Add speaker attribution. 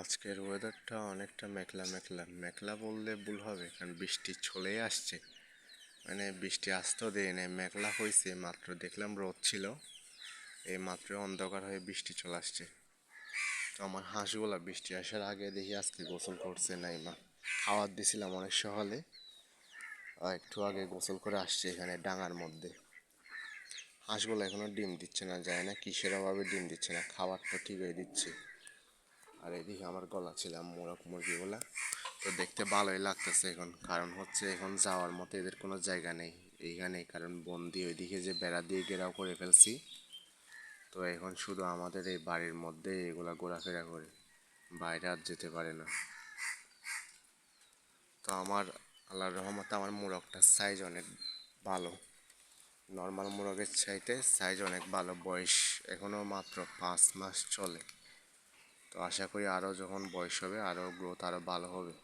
Speaker 1: আজকের ওয়েদারটা অনেকটা মেঘলা মেঘলা মেঘলা বললে ভুল হবে, কারণ বৃষ্টি চলেই আসছে। মানে বৃষ্টি আসতেও দেয় নাই, মেঘলা হয়েছে মাত্র, দেখলাম রোদ ছিল, এই মাত্র অন্ধকার হয়ে বৃষ্টি চলে আসছে। তো আমার হাঁসগুলা বৃষ্টি আসার আগে দেখি আজকে গোসল করছে নাই মা। খাবার দিছিলাম অনেক সকালে, একটু আগে গোসল করে আসছে এখানে ডাঙার মধ্যে। হাঁসগুলো এখনো ডিম দিচ্ছে না, যায় না কিসের অভাবে ডিম দিচ্ছে না, খাবার তো ঠিকই দিচ্ছে। আর এদিকে আমার গলা ছিলাম মোরগ মুরগিগুলা, তো দেখতে ভালোই লাগতেছে এখন, কারণ হচ্ছে এখন যাওয়ার মতো এদের কোনো জায়গা নেই এইখানে, কারণ বন্দি ওইদিকে যে বেড়া দিয়ে ঘেরাও করে ফেলছি। তো এখন শুধু আমাদের এই বাড়ির মধ্যে এগুলা ঘোরাফেরা করে, বাইরে আর যেতে পারে না। তো আমার আল্লাহর রহমতে আমার মোরগটার সাইজ অনেক ভালো, নর্মাল মোরগের চাইতে সাইজ অনেক ভালো। বয়স এখনও মাত্র 5 মাস চলে। তো আশা করি আরও যখন বয়স হবে আরও গ্রোথ আরও ভালো হবে।